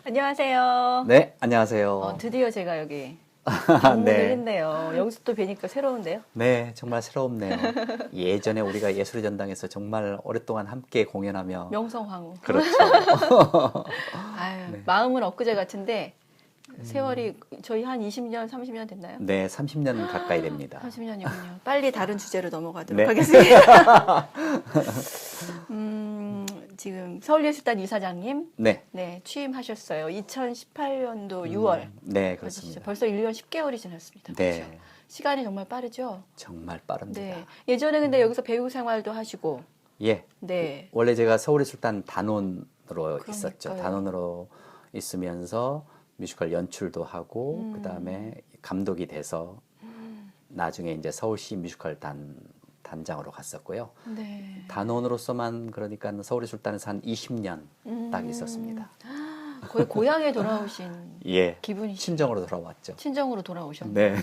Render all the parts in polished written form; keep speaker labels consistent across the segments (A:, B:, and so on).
A: 안녕하세요.
B: 네, 안녕하세요.
A: 드디어 제가 여기 방문을
B: 네.
A: 했네요. 여기서 또 뵈니까 새로운데요?
B: 네, 정말 새롭네요. 예전에 우리가 예술의 전당에서 정말 오랫동안 함께 공연하며
A: 명성황후.
B: 그렇죠.
A: 아유, 마음은 엊그제 같은데 세월이 저희 한 20년, 30년 됐나요?
B: 네, 30년 가까이 됩니다.
A: 30년이군요. 빨리 다른 주제로 넘어가도록
B: 네.
A: 하겠습니다. 지금 서울예술단 이사장님
B: 네,
A: 네, 취임하셨어요. 2018년도 6월.
B: 네, 그렇습니다.
A: 벌써 1년 10개월이 지났습니다.
B: 네,
A: 그렇죠? 시간이 정말 빠르죠?
B: 정말 빠릅니다.
A: 네. 예전에 근데 여기서 배우 생활도 하시고,
B: 예,
A: 네.
B: 원래 제가 서울예술단 단원으로 있었죠.
A: 그러니까요.
B: 단원으로 있으면서 뮤지컬 연출도 하고, 그 다음에 감독이 돼서 나중에 이제 서울시 뮤지컬 단장으로 갔었고요.
A: 네.
B: 단원으로서만 그러니까 서울예술단에서 한 20년 딱 있었습니다.
A: 거의 고향에 돌아오신
B: 예,
A: 기분이시죠?
B: 친정으로 돌아왔죠.
A: 친정으로 돌아오셨네요.
B: 네,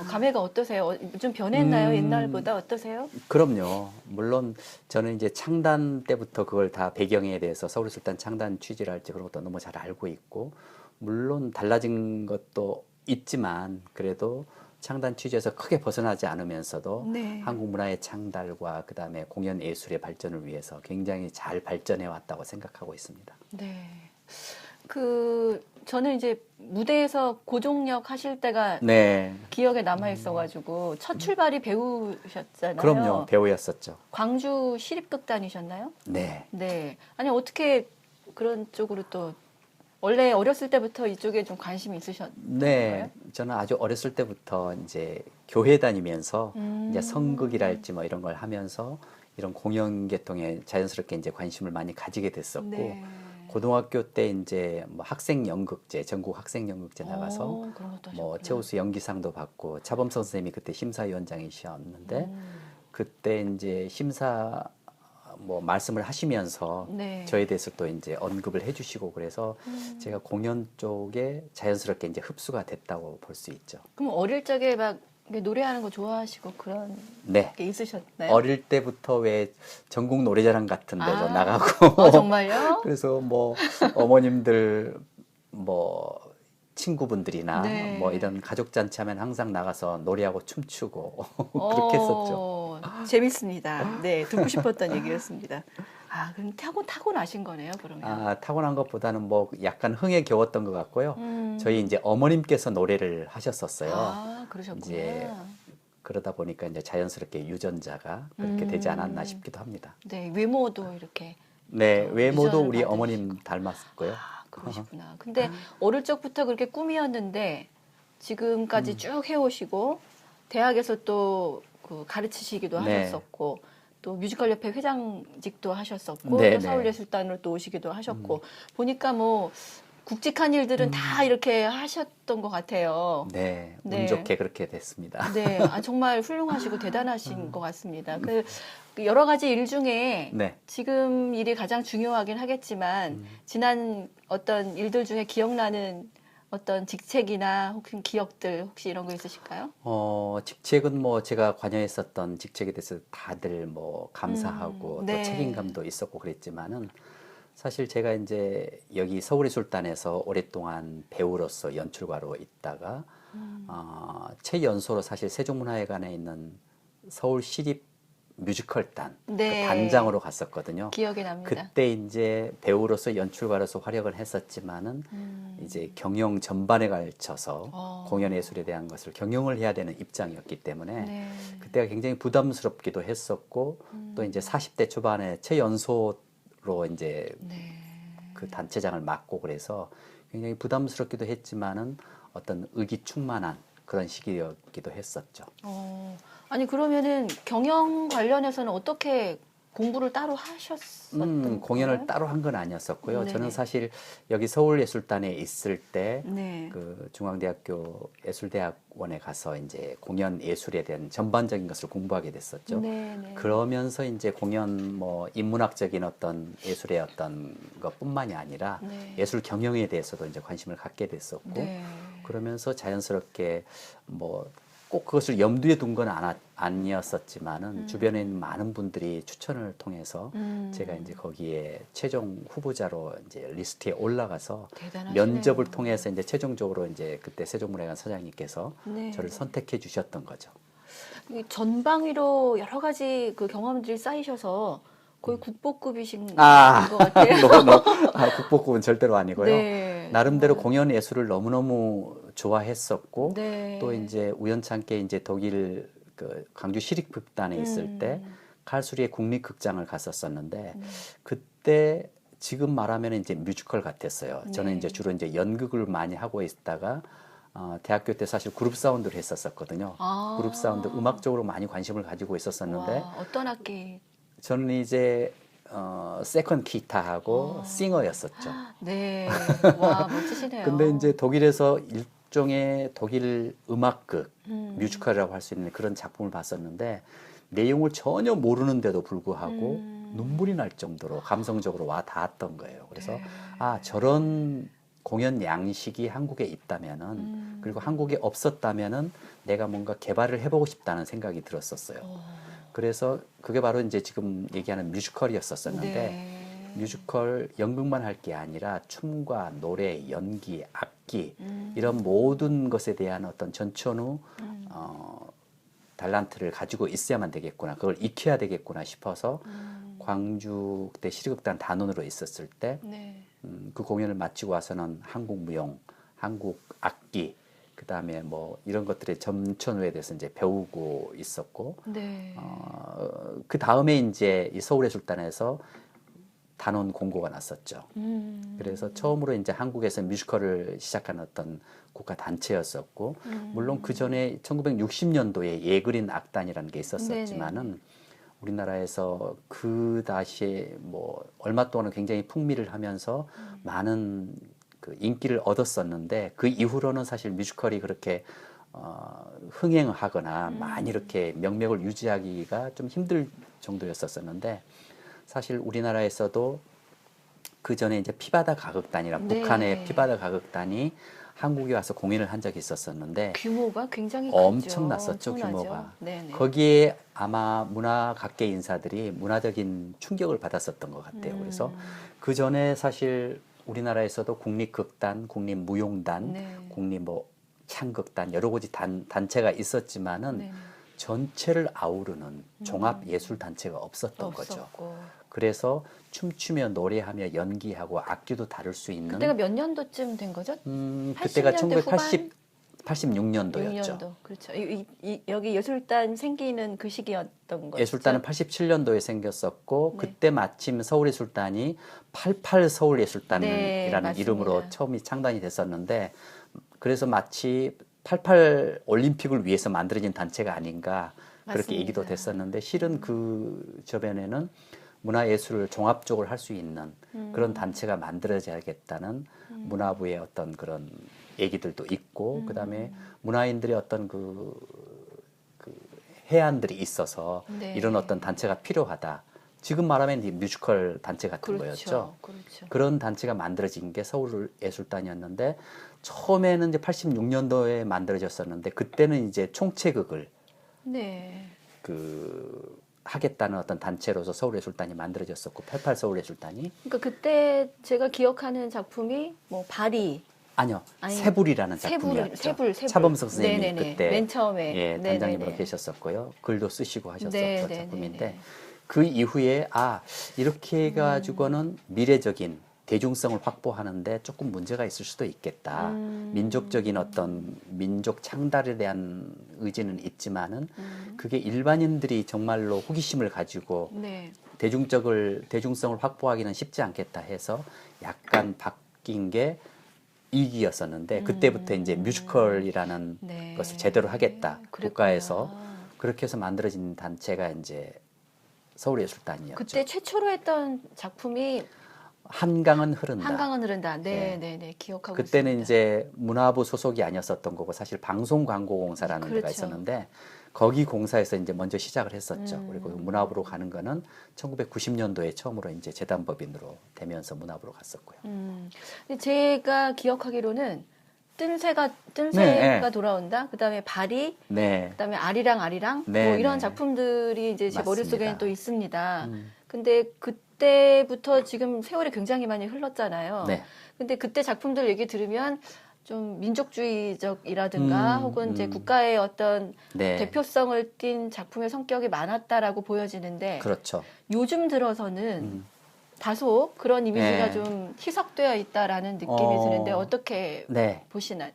A: 감회가 어떠세요? 좀 변했나요? 옛날보다 어떠세요?
B: 그럼요. 물론 저는 이제 창단 때부터 그걸 다 배경에 대해서 서울예술단 창단 취지를 할지 그런 것도 너무 잘 알고 있고, 물론 달라진 것도 있지만 그래도 창단 취지에서 크게 벗어나지 않으면서도
A: 네.
B: 한국 문화의 창달과 그 다음에 공연 예술의 발전을 위해서 굉장히 잘 발전해 왔다고 생각하고 있습니다.
A: 네. 저는 이제 무대에서 고종역 하실 때가
B: 네,
A: 기억에 남아 있어가지고 첫 출발이 배우셨잖아요.
B: 그럼요. 배우였었죠.
A: 광주 시립극단이셨나요?
B: 네.
A: 네. 아니 어떻게 그런 쪽으로 또 원래 어렸을 때부터 이쪽에 좀 관심이 있으셨나요?
B: 네, 저는 아주 어렸을 때부터 이제 교회 다니면서 이제 성극이랄지 뭐 이런 걸 하면서 이런 공연 계통에 자연스럽게 이제 관심을 많이 가지게 됐었고,
A: 네.
B: 고등학교 때 이제 뭐 학생 연극제, 전국 학생 연극제 나가서
A: 그런 것도
B: 뭐
A: 하셨구나.
B: 최우수 연기상도 받고, 차범선 선생님이 그때 심사위원장이셨는데 그때 이제 심사 뭐 말씀을 하시면서
A: 네.
B: 저에 대해서 또 이제 언급을 해주시고 그래서 제가 공연 쪽에 자연스럽게 이제 흡수가 됐다고 볼 수 있죠.
A: 그럼 어릴 적에 막 이렇게 노래하는 거 좋아하시고 그런
B: 네.
A: 게 있으셨나요?
B: 어릴 때부터 왜 전국 노래자랑 같은 데도
A: 아.
B: 나가고
A: 정말요?
B: 그래서 뭐 어머님들 뭐 친구분들이나
A: 네.
B: 뭐 이런 가족 잔치 하면 항상 나가서 노래하고 춤추고 그렇게 했었죠.
A: 재밌습니다. 네, 듣고 싶었던 얘기였습니다. 그럼 타고나신 거네요, 그러면.
B: 타고난 것보다는 뭐 약간 흥에 겨웠던 것 같고요. 저희 이제 어머님께서 노래를 하셨었어요.
A: 그러셨구나.
B: 이제 그러다 보니까 이제 자연스럽게 유전자가 그렇게 되지 않았나 싶기도 합니다.
A: 네, 외모도 이렇게.
B: 네, 외모도
A: 유전을
B: 우리
A: 받으시고.
B: 어머님 닮았고요.
A: 그러시구나. 근데 어릴 적부터 그렇게 꿈이었는데 지금까지 쭉 해오시고 대학에서 또 그 가르치시기도
B: 네.
A: 하셨었고 또 뮤지컬협회 회장직도 하셨었고
B: 네,
A: 또
B: 네.
A: 서울예술단으로 또 오시기도 하셨고 보니까 뭐 굵직한 일들은 다 이렇게 하셨던 것 같아요.
B: 네, 운
A: 네.
B: 좋게 그렇게 됐습니다.
A: 네, 정말 훌륭하시고 대단하신 것 같습니다. 그 여러 가지 일 중에
B: 네.
A: 지금 일이 가장 중요하긴 하겠지만 지난 어떤 일들 중에 기억나는 어떤 직책이나 혹시 기억들 혹시 이런 거 있으실까요?
B: 직책은 뭐 제가 관여했었던 직책에 대해서 다들 뭐 감사하고
A: 네.
B: 또 책임감도 있었고 그랬지만은 사실 제가 이제 여기 서울예술단에서 오랫동안 배우로서 연출가로 있다가 최연소로 사실 세종문화회관에 있는 서울시립 뮤지컬단
A: 네.
B: 그 단장으로 갔었거든요.
A: 기억이 납니다.
B: 그때 이제 배우로서 연출가로서 활약을 했었지만은 이제 경영 전반에 걸쳐서 공연 예술에 대한 것을 경영을 해야 되는 입장이었기 때문에
A: 네.
B: 그때가 굉장히 부담스럽기도 했었고 또 이제 40대 초반에 최연소로 이제
A: 네.
B: 그 단체장을 맡고 그래서 굉장히 부담스럽기도 했지만은 어떤 의기충만한 그런 시기였기도 했었죠.
A: 아니 그러면은 경영 관련해서는 어떻게 공부를 따로 하셨었던
B: 공연을
A: 거예요?
B: 따로 한 건 아니었었고요.
A: 네네.
B: 저는 사실 여기 서울예술단에 있을 때
A: 네.
B: 그 중앙대학교 예술대학원에 가서 이제 공연 예술에 대한 전반적인 것을 공부하게 됐었죠.
A: 네.
B: 그러면서 이제 공연 뭐 인문학적인 어떤 예술의 어떤 것뿐만이 아니라
A: 네.
B: 예술 경영에 대해서도 이제 관심을 갖게 됐었고
A: 네.
B: 그러면서 자연스럽게 뭐 꼭 그것을 염두에 둔 건 아니었었지만은 주변에 있는 많은 분들이 추천을 통해서 제가 이제 거기에 최종 후보자로 이제 리스트에 올라가서
A: 대단하시네요.
B: 면접을 통해서 이제 최종적으로 이제 그때 세종문화회관 사장님께서
A: 네.
B: 저를 선택해 주셨던 거죠.
A: 이 전방위로 여러 가지 그 경험들이 쌓이셔서 거의 국보급이신 것 같아요.
B: 국보급은 절대로 아니고요.
A: 네,
B: 나름대로
A: 정말.
B: 공연 예술을 너무너무 좋아했었고
A: 네.
B: 또 이제 우연찮게 이제 독일 그 광주 시립극단에 있을 때 칼수리의 국립극장을 갔었었는데 그때 지금 말하면 이제 뮤지컬 같았어요. 저는
A: 네.
B: 이제 주로 이제 연극을 많이 하고 있다가 대학교 때 사실 그룹 사운드를 했었었거든요.
A: 아.
B: 그룹 사운드 음악 쪽으로 많이 관심을 가지고 있었었는데
A: 와, 어떤 악기?
B: 저는 이제 세컨 기타하고 싱어였었죠.
A: 네. 와, 멋지시네요.
B: 근데 이제 독일에서 일종의 독일 음악극, 뮤지컬이라고 할 수 있는 그런 작품을 봤었는데 내용을 전혀 모르는데도 불구하고 눈물이 날 정도로 감성적으로 와 닿았던 거예요. 그래서
A: 네.
B: 저런 공연 양식이 한국에 있다면은 그리고 한국에 없었다면은 내가 뭔가 개발을 해보고 싶다는 생각이 들었었어요. 그래서 그게 바로 이제 지금 얘기하는 뮤지컬이었었는데
A: 네.
B: 뮤지컬 연극만 할 게 아니라 춤과 노래, 연기, 악기 이런 모든 것에 대한 어떤 전천후 달란트를 가지고 있어야만 되겠구나. 그걸 익혀야 되겠구나 싶어서 광주 그때 시립극단 단원으로 있었을 때
A: 네.
B: 그 공연을 마치고 와서는 한국 무용, 한국 악기, 그 다음에 뭐 이런 것들의 전천후에 대해서 이제 배우고 있었고,
A: 네.
B: 그 다음에 이제 이 서울예술단에서 단원 공고가 났었죠. 그래서 처음으로 이제 한국에서 뮤지컬을 시작한 어떤 국가 단체였었고, 물론 그 전에 1960년도에 예그린 악단이라는 게 있었었지만은 우리나라에서 그 다시에 뭐 얼마 동안은 굉장히 풍미를 하면서 많은 그 인기를 얻었었는데 그 이후로는 사실 뮤지컬이 그렇게 흥행하거나 많이 이렇게 명맥을 유지하기가 좀 힘들 정도였었었는데 사실 우리나라에서도 그 전에 이제 피바다 가극단이란
A: 네.
B: 북한의 피바다 가극단이 한국에 와서 공연을 한 적이 있었었는데
A: 규모가 굉장히
B: 엄청났었죠,
A: 엄청나죠.
B: 규모가.
A: 네네.
B: 거기에 아마 문화각계 인사들이 문화적인 충격을 받았었던 것 같아요. 그래서 그 전에 사실 우리나라에서도 국립극단, 국립무용단,
A: 네.
B: 국립 뭐 창극단 여러 가지 단체가 있었지만은
A: 네네.
B: 전체를 아우르는 종합 예술 단체가 없었던 거죠.
A: 없었고.
B: 그래서 춤추며 노래하며 연기하고 악기도 다룰 수 있는
A: 그때가 몇 년도쯤 된 거죠?
B: 그때가
A: 80년대 후반?
B: 86년도였죠.
A: 6년도. 그렇죠. 여기 예술단 생기는 그 시기였던 거죠.
B: 예술단은 87년도에 생겼었고
A: 네.
B: 그때 마침 서울예술단이 88 서울예술단이라는
A: 네, 맞습니다.
B: 이름으로 처음이 창단이 됐었는데 그래서 마치 88 올림픽을 위해서 만들어진 단체가 아닌가 그렇게
A: 맞습니다.
B: 얘기도 됐었는데 실은 그 저변에는 문화예술을 종합적으로 할 수 있는 그런 단체가 만들어져야겠다는 문화부의 어떤 그런 얘기들도 있고 그다음에 문화인들의 어떤 그 해안들이 있어서
A: 네.
B: 이런 어떤 단체가 필요하다. 지금 말하면 이 뮤지컬 단체 같은
A: 그렇죠.
B: 거였죠.
A: 그렇죠.
B: 그런 단체가 만들어진 게 서울예술단이었는데 처음에는 이제 86년도에 만들어졌었는데 그때는 이제 총체극을
A: 네.
B: 그 하겠다는 어떤 단체로서 서울예술단이 만들어졌었고 88 서울예술단이
A: 그러니까 그때 제가 기억하는 작품이 뭐 바리
B: 아니요
A: 아니,
B: 세불이라는 작품이었죠.
A: 세불.
B: 차범석 선생님이
A: 네네네.
B: 그때
A: 맨 처음에.
B: 예,
A: 네네네.
B: 단장님으로 계셨었고요. 글도 쓰시고 하셨었던
A: 네네네네.
B: 작품인데 그 이후에 이렇게 해가지고는 미래적인 대중성을 확보하는데 조금 문제가 있을 수도 있겠다. 민족적인 어떤 민족 창달에 대한 의지는 있지만은 그게 일반인들이 정말로 호기심을 가지고
A: 네.
B: 대중성을 확보하기는 쉽지 않겠다 해서 약간 바뀐 게 이기였었는데 그때부터 이제 뮤지컬이라는
A: 네.
B: 것을 제대로 하겠다.
A: 그랬구나.
B: 국가에서 그렇게 해서 만들어진 단체가 이제 서울예술단이었죠.
A: 그때 최초로 했던 작품이
B: 한강은 흐른다.
A: 한강은 흐른다.
B: 네.
A: 네. 기억하고
B: 그때는
A: 있습니다.
B: 이제 문화부 소속이 아니었었던 거고 사실 방송광고공사라는 데가
A: 그렇죠.
B: 있었는데 거기 공사에서 이제 먼저 시작을 했었죠. 그리고 문화부로 가는 거는 1990년도에 처음으로 이제 재단법인으로 되면서 문화부로 갔었고요.
A: 근데 제가 기억하기로는 뜬새가
B: 네.
A: 돌아온다. 그다음에 발이,
B: 네.
A: 그다음에 아리랑
B: 네,
A: 뭐 이런
B: 네.
A: 작품들이 이제 제
B: 맞습니다.
A: 머릿속에는 또 있습니다.
B: 음.
A: 근데 그때부터 지금 세월이 굉장히 많이 흘렀잖아요.
B: 네.
A: 근데 그때 작품들 얘기 들으면 좀 민족주의적이라든가 혹은 이제 국가의 어떤
B: 네.
A: 대표성을 띈 작품의 성격이 많았다라고 보여지는데
B: 그렇죠.
A: 요즘 들어서는 다소 그런 이미지가
B: 네.
A: 좀 희석되어 있다라는 느낌이 드는데 어떻게
B: 네.
A: 보시나요?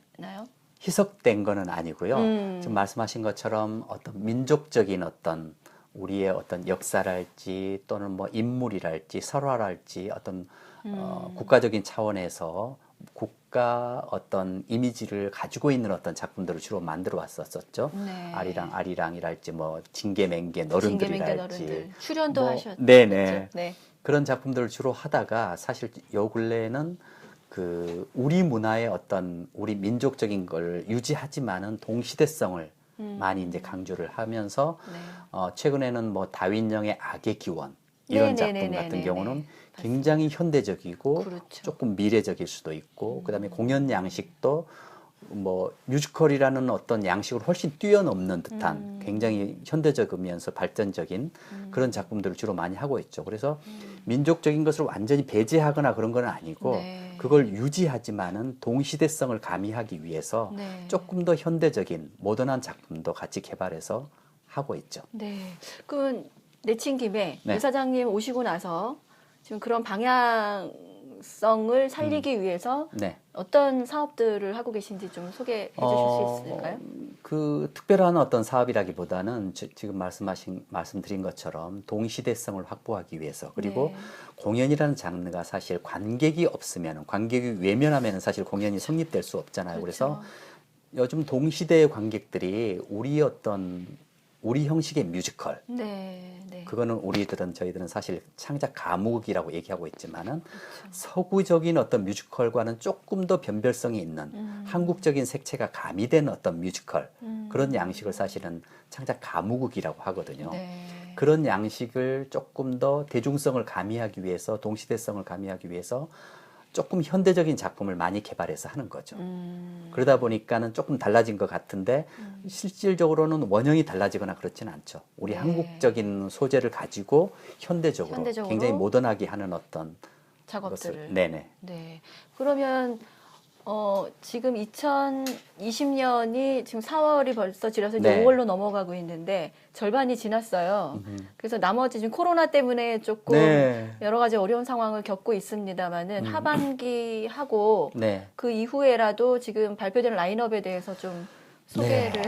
B: 희석된 거는 아니고요. 지금
A: 음.
B: 말씀하신 것처럼 어떤 민족적인 어떤 우리의 어떤 역사랄지 또는 뭐 인물이랄지 설화랄지 어떤 국가적인 차원에서 국가 어떤 이미지를 가지고 있는 어떤 작품들을 주로 만들어 왔었죠.
A: 네.
B: 아리랑이랄지 뭐 징계맹계
A: 징계맹계
B: 너른들이랄지
A: 너른들 출연도
B: 뭐,
A: 하셨죠.
B: 네네.
A: 네.
B: 그런 작품들을 주로 하다가 사실 요 근래에는 그 우리 문화의 어떤 우리 민족적인 걸 유지하지만은 동시대성을 많이 이제 강조를 하면서
A: 네.
B: 최근에는 뭐 다윈령의 악의 기원 이런 작품 같은 경우는 굉장히 현대적이고
A: 그렇죠.
B: 조금 미래적일 수도 있고 그다음에 공연 양식도 뭐 뮤지컬이라는 어떤 양식을 훨씬 뛰어넘는 듯한 굉장히 현대적이면서 발전적인 그런 작품들을 주로 많이 하고 있죠. 그래서 민족적인 것을 완전히 배제하거나 그런 건 아니고
A: 네.
B: 그걸 유지하지만은 동시대성을 가미하기 위해서
A: 네.
B: 조금 더 현대적인 모던한 작품도 같이 개발해서 하고 있죠.
A: 네. 그 내친 김에
B: 네.
A: 이사장님 오시고 나서 지금 그런 방향성을 살리기 위해서
B: 네.
A: 어떤 사업들을 하고 계신지 좀 소개해 주실 수 있을까요?
B: 그 특별한 어떤 사업이라기보다는 지금 말씀드린 것처럼 동시대성을 확보하기 위해서 그리고
A: 네.
B: 공연이라는 장르가 사실 관객이 없으면 관객이 외면하면 사실 공연이 성립될 수 없잖아요.
A: 그렇죠.
B: 그래서 요즘 동시대의 관객들이 우리 형식의 뮤지컬
A: 네. 네.
B: 그거는 저희들은 사실 창작 가목이라고 얘기하고 있지만은
A: 그렇죠.
B: 서구적인 어떤 뮤지컬과는 조금 더 변별성이 있는 한국적인 색채가 가미된 어떤 뮤지컬 그런 양식을 사실은 창작 가무국이라고 하거든요.
A: 네.
B: 그런 양식을 조금 더 대중성을 가미하기 위해서 동시대성을 가미하기 위해서 조금 현대적인 작품을 많이 개발해서 하는 거죠. 그러다 보니까는 조금 달라진 것 같은데 실질적으로는 원형이 달라지거나 그렇지는 않죠. 우리
A: 네.
B: 한국적인 소재를 가지고 현대적으로 굉장히 모던하게 하는 어떤
A: 작업들을.
B: 것을. 네네.
A: 네. 그러면 지금 2020년이 지금 4월이 벌써 지나서 이제
B: 네.
A: 5월로 넘어가고 있는데 절반이 지났어요. 그래서 나머지 지금 코로나 때문에 조금
B: 네.
A: 여러 가지 어려운 상황을 겪고 있습니다만은 하반기 하고
B: 네.
A: 그 이후에라도 지금 발표된 라인업에 대해서 좀 소개를.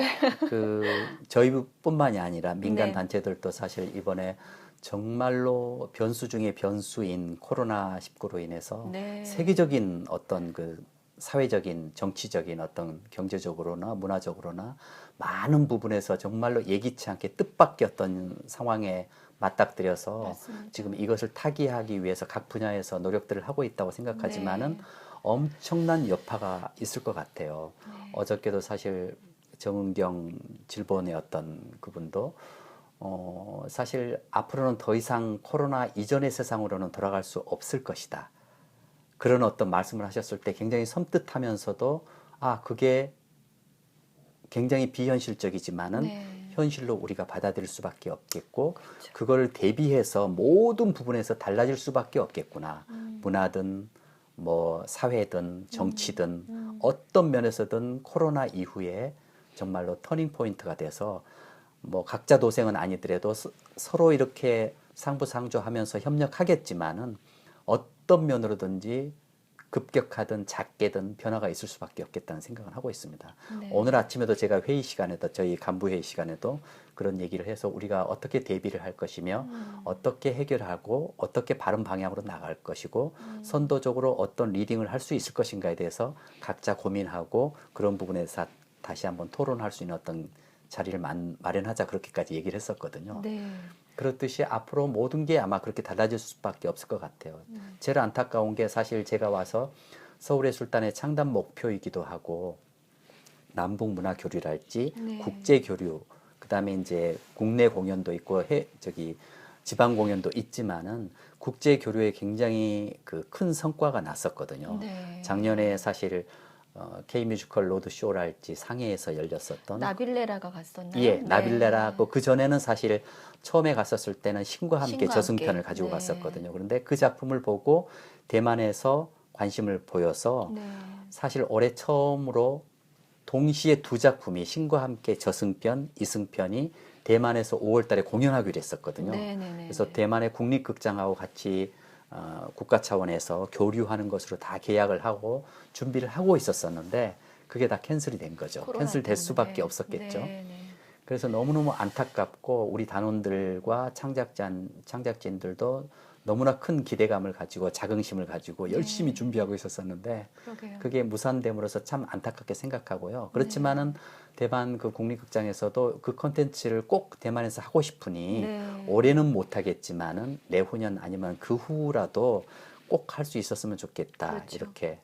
B: 저희뿐만이 아니라 민간
A: 네.
B: 단체들도 사실 이번에 정말로 변수 중에 변수인 코로나19로 인해서
A: 네.
B: 세계적인 어떤 그 사회적인, 정치적인 어떤 경제적으로나 문화적으로나 많은 부분에서 정말로 예기치 않게 뜻밖의 상황에 맞닥뜨려서
A: 맞습니다.
B: 지금 이것을 타개하기 위해서 각 분야에서 노력들을 하고 있다고 생각하지만은
A: 네.
B: 엄청난 여파가 있을 것 같아요.
A: 네.
B: 어저께도 사실 정은경 질본의 어떤 그분도 사실 앞으로는 더 이상 코로나 이전의 세상으로는 돌아갈 수 없을 것이다. 그런 어떤 말씀을 하셨을 때 굉장히 섬뜩하면서도 그게 굉장히 비현실적이지만은
A: 네.
B: 현실로 우리가 받아들일 수밖에 없겠고 그걸 대비해서 모든 부분에서 달라질 수밖에 없겠구나. 문화든 뭐 사회든 정치든 어떤 면에서든 코로나 이후에 정말로 터닝 포인트가 돼서 뭐 각자 도생은 아니더라도 서로 이렇게 상부상조하면서 협력하겠지만은 어떤 면으로든지 급격하든 작게든 변화가 있을 수밖에 없겠다는 생각을 하고 있습니다.
A: 네.
B: 오늘 아침에도 제가 회의 시간에도 저희 간부 회의 시간에도 그런 얘기를 해서 우리가 어떻게 대비를 할 것이며 어떻게 해결하고 어떻게 바른 방향으로 나갈 것이고 선도적으로 어떤 리딩을 할 수 있을 것인가에 대해서 각자 고민하고 그런 부분에서 다시 한번 토론할 수 있는 어떤 자리를 마련하자 그렇게까지 얘기를 했었거든요.
A: 네.
B: 그렇듯이 앞으로 모든 게 아마 그렇게 달라질 수밖에 없을 것 같아요. 제일 안타까운 게 사실 제가 와서 서울의 술단의 창단 목표이기도 하고 남북 문화 교류랄지
A: 네.
B: 국제 교류 그다음에 이제 국내 공연도 있고 지방 공연도 있지만은 국제 교류에 굉장히 그 큰 성과가 났었거든요.
A: 네.
B: 작년에 사실 K 뮤지컬 로드 쇼랄지 상해에서 열렸었던
A: 나빌레라가 갔었나요?
B: 예,
A: 네.
B: 나빌레라고 그 전에는 사실 처음에 갔었을 때는 신과 함께
A: 신과
B: 저승편을
A: 함께.
B: 가지고
A: 네.
B: 갔었거든요. 그런데 그 작품을 보고 대만에서 관심을 보여서
A: 네.
B: 사실 올해 처음으로 동시에 두 작품이 신과 함께 저승편, 이승편이 대만에서 5월 달에 공연하기로 했었거든요.
A: 네네네.
B: 그래서 대만의 국립극장하고 같이 국가 차원에서 교류하는 것으로 다 계약을 하고 준비를 하고 있었었는데 그게 다 캔슬이 된 거죠.
A: 코로나
B: 캔슬될
A: 때문에.
B: 수밖에 없었겠죠.
A: 네, 네.
B: 그래서 너무너무 안타깝고 우리 단원들과 창작진들도 너무나 큰 기대감을 가지고 자긍심을 가지고 열심히
A: 네.
B: 준비하고 있었었는데
A: 그러게요.
B: 그게 무산됨으로써 참 안타깝게 생각하고요. 그렇지만은 대만 그 국립극장에서도 그 콘텐츠를 꼭 대만에서 하고 싶으니
A: 네.
B: 올해는 못하겠지만은 내후년 아니면 그 후라도 꼭 할 수 있었으면 좋겠다.
A: 그렇죠.
B: 이렇게.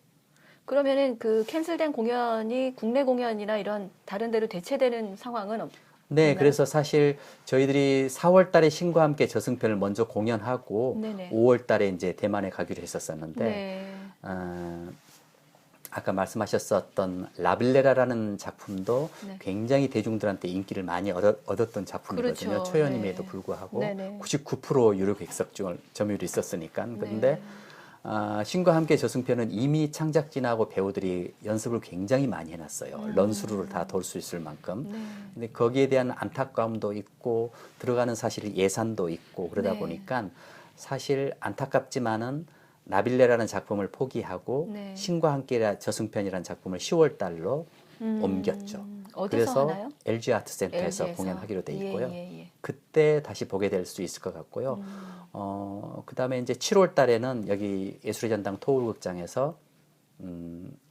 A: 그러면은 그 캔슬된 공연이 국내 공연이나 이런 다른 데로 대체되는 상황은
B: 네,
A: 없나요?
B: 그래서 사실 저희들이 4월 달에 신과 함께 저승편을 먼저 공연하고
A: 네네.
B: 5월 달에 이제 대만에 가기로 했었었는데
A: 네.
B: 아까 말씀하셨었던 라빌레라라는 작품도
A: 네.
B: 굉장히 대중들한테 인기를 많이 얻었던 작품이거든요.
A: 그렇죠.
B: 초연임에도
A: 네.
B: 불구하고
A: 네네.
B: 99% 유료 객석 점유율이 있었으니까. 그런데 신과 함께 저승편은 이미 창작진하고 배우들이 연습을 굉장히 많이 해놨어요. 런스루를 다 돌 수 있을 만큼.
A: 네.
B: 근데 거기에 대한 안타까움도 있고 들어가는 사실 예산도 있고 그러다
A: 네.
B: 보니까 사실 안타깝지만은 나빌레라는 작품을 포기하고
A: 네.
B: 신과 함께 저승편이라는 작품을 10월 달로 옮겼죠.
A: 어디서
B: 그래서
A: 하나요?
B: LG 아트센터에서
A: LG 에서.
B: 공연하기로 돼 있고요.
A: 예.
B: 그때 다시 보게 될 수 있을 것 같고요. 그다음에 이제 7월 달에는 여기 예술의 전당 토울극장에서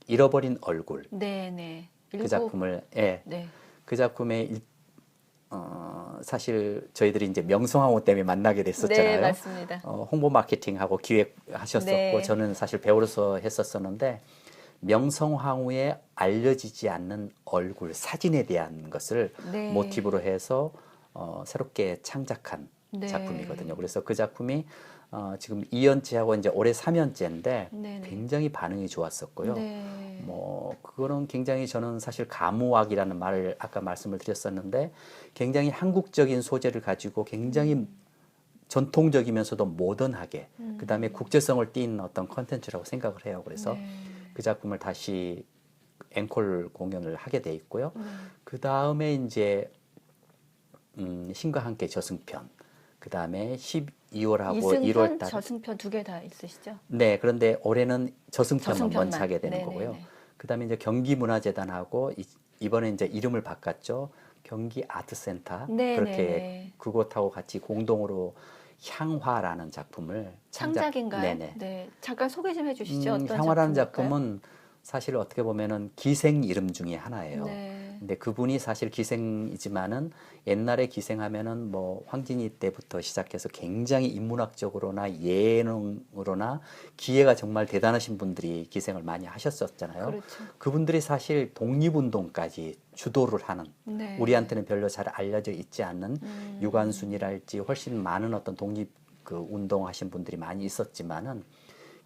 B: 잃어버린 얼굴
A: 네네.
B: 그 작품을 예,
A: 네.
B: 그 작품에 사실 저희들이 이제 명성황후 때문에 만나게 됐었잖아요.
A: 네, 맞습니다.
B: 홍보 마케팅하고 기획하셨었고
A: 네.
B: 저는 사실 배우로서 했었었는데 명성황후의 알려지지 않는 얼굴 사진에 대한 것을
A: 네.
B: 모티브로 해서 새롭게 창작한
A: 네.
B: 작품이거든요. 그래서 그 작품이 지금 2년째하고 이제 올해 3년째인데
A: 네네.
B: 굉장히 반응이 좋았었고요.
A: 네.
B: 뭐 그거는 굉장히 저는 사실 가무악이라는 말을 아까 말씀을 드렸었는데 굉장히 한국적인 소재를 가지고 굉장히 전통적이면서도 모던하게 그다음에 국제성을 띈 어떤 컨텐츠라고 생각을 해요. 그래서
A: 네.
B: 그 작품을 다시 앵콜 공연을 하게 돼 있고요.
A: 네.
B: 그 다음에 이제 신과 함께 저승편 그 다음에 12월하고
A: 이승편,
B: 1월 달
A: 저승편 두 개 다 있으시죠?
B: 네, 그런데 올해는 저승편만
A: 저승편만.
B: 먼저 하게 되는
A: 네네네.
B: 거고요. 그다음에 이제 경기문화재단하고 이번에 이제 이름을 바꿨죠. 경기 아트센터
A: 네네네.
B: 그렇게 그곳하고 같이 공동으로 향화라는 작품을
A: 창작인가요?
B: 네네.
A: 네. 잠깐 소개 좀 해주시죠. 어떤
B: 향화라는
A: 작품일까요?
B: 작품은 사실 어떻게 보면은 기생 이름 중에 하나예요.
A: 네.
B: 근데 그분이 사실 기생이지만은 옛날에 기생하면은 뭐 황진이 때부터 시작해서 굉장히 인문학적으로나 예능으로나 기회가 정말 대단하신 분들이 기생을 많이 하셨었잖아요.
A: 그렇죠.
B: 그분들이 사실 독립운동까지 주도를 하는
A: 네.
B: 우리한테는 별로 잘 알려져 있지 않는 유관순이랄지 훨씬 많은 어떤 독립 그 운동하신 분들이 많이 있었지만은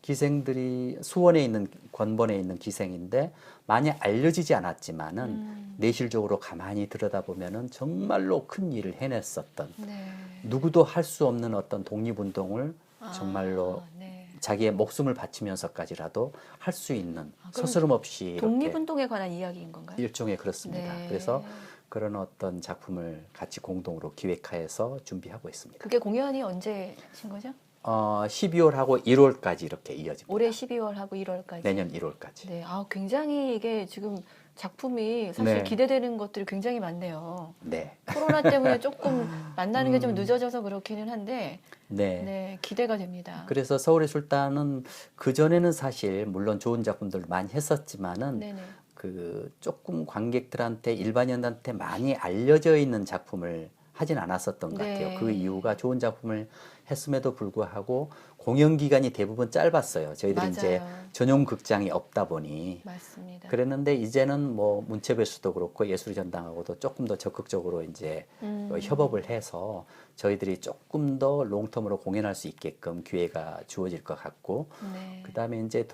B: 기생들이 수원에 있는 권번에 있는 기생인데 많이 알려지지 않았지만은 내실적으로 가만히 들여다보면은 정말로 큰 일을 해냈었던
A: 네.
B: 누구도 할 수 없는 어떤 독립운동을 정말로
A: 네.
B: 자기의 목숨을 바치면서까지라도 할 수 있는
A: 그럼
B: 서스럼 없이 이렇게
A: 독립운동에 관한 이야기인 건가요?
B: 일종의 그렇습니다.
A: 네.
B: 그래서 그런 어떤 작품을 같이 공동으로 기획하여서 준비하고 있습니다.
A: 그게 공연이 언제신 거죠?
B: 12월하고 1월까지 이렇게 이어집니다.
A: 올해 12월하고 1월까지.
B: 내년 1월까지.
A: 네. 굉장히 이게 지금 작품이 사실
B: 네.
A: 기대되는 것들이 굉장히 많네요.
B: 네.
A: 코로나 때문에 조금 만나는 게 좀 늦어져서 그렇기는 한데,
B: 네.
A: 네, 기대가 됩니다.
B: 그래서 서울예술단은 그전에는 사실 물론 좋은 작품들을 많이 했었지만은
A: 네네.
B: 그 조금 관객들한테 일반인한테 많이 알려져 있는 작품을 하진 않았었던 것
A: 네.
B: 같아요. 그 이유가 좋은 작품을 했음에도 불구하고 공연 기간이 대부분 짧았어요. 저희들이 이제
A: 맞아요.
B: 전용 극장이 없다 보니.
A: 맞습니다.
B: 그랬는데 이제는 뭐 문체부에서도 그렇고 예술의 전당하고도 조금 더 적극적으로 이제 협업을 해서 저희들이 조금 더 롱텀으로 공연할 수 있게끔 기회가 주어질 것 같고,
A: 네.
B: 그다음에 이제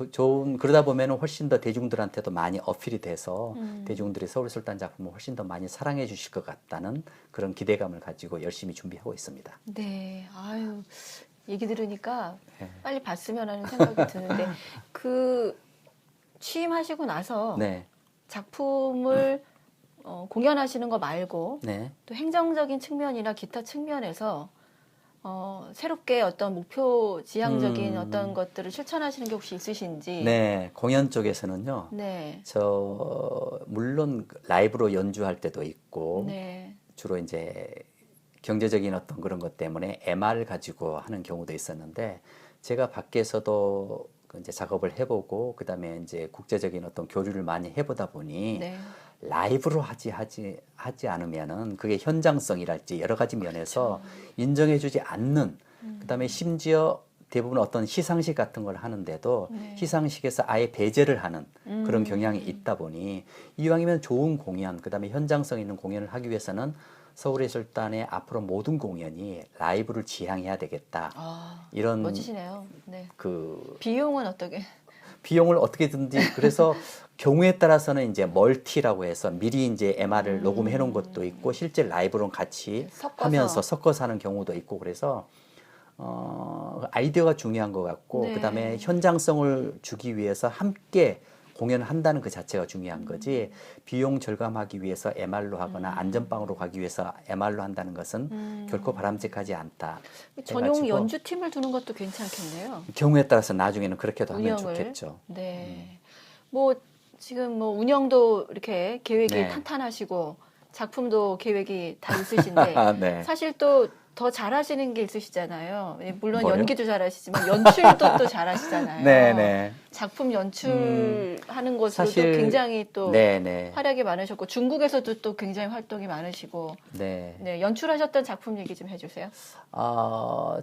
B: 그러다 보면은 훨씬 더 대중들한테도 많이 어필이 돼서 대중들이 서울술단 작품을 훨씬 더 많이 사랑해 주실 것 같다는 그런 기대감을 가지고 열심히 준비하고 있습니다.
A: 네. 아유, 얘기 들으니까
B: 네.
A: 빨리 봤으면 하는 생각이 드는데 그 취임하시고 나서
B: 네,
A: 작품을 공연하시는 거 말고
B: 네.
A: 또 행정적인 측면이나 기타 측면에서 새롭게 어떤 목표 지향적인 어떤 것들을 실천하시는 게 혹시 있으신지?
B: 네, 공연 쪽에서는요.
A: 네.
B: 물론 라이브로 연주할 때도 있고
A: 네.
B: 주로 이제 경제적인 어떤 그런 것 때문에 MR을 가지고 하는 경우도 있었는데, 제가 밖에서도 이제 작업을 해보고 그다음에 이제 국제적인 어떤 교류를 많이 해보다 보니
A: 네.
B: 라이브로 하지 않으면은 그게 현장성이랄지 여러 가지 면에서 인정해주지 않는, 그다음에 심지어 대부분 어떤 시상식 같은 걸 하는데도
A: 네.
B: 시상식에서 아예 배제를 하는 그런 경향이 있다 보니, 이왕이면 좋은 공연, 그다음에 현장성 있는 공연을 하기 위해서는 서울예술단의 앞으로 모든 공연이 라이브를 지향해야 되겠다. 이런
A: 멋지시네요. 네.
B: 그
A: 비용은 어떻게?
B: 비용을 어떻게든지, 그래서 경우에 따라서는 이제 멀티라고 해서 미리 이제 MR을 녹음해 놓은 것도 있고 실제 라이브로 같이 하면서 섞어서 하는 경우도 있고, 그래서 아이디어가 중요한 것 같고,
A: 네.
B: 그다음에 현장성을 주기 위해서 함께 공연을 한다는 그 자체가 중요한 거지, 비용 절감하기 위해서 MR로 하거나 안전빵으로 가기 위해서 MR로 한다는 것은 결코 바람직하지 않다.
A: 전용
B: 해가지고
A: 연주팀을 두는 것도 괜찮겠네요.
B: 경우에 따라서 나중에는 그렇게도 하면
A: 운영을.
B: 좋겠죠.
A: 네. 뭐 지금 뭐 운영도 이렇게 계획이
B: 네.
A: 탄탄하시고 작품도 계획이 다 있으신데
B: 네.
A: 사실 또 더 잘하시는 게 있으시잖아요. 물론
B: 뭐요?
A: 연기도 잘하시지만 연출도 또 잘하시잖아요.
B: 네네.
A: 작품 연출하는 것으로도
B: 사실
A: 굉장히 또
B: 네네.
A: 활약이 많으셨고 중국에서도 또 굉장히 활동이 많으시고
B: 네.
A: 네, 연출하셨던 작품 얘기 좀 해주세요.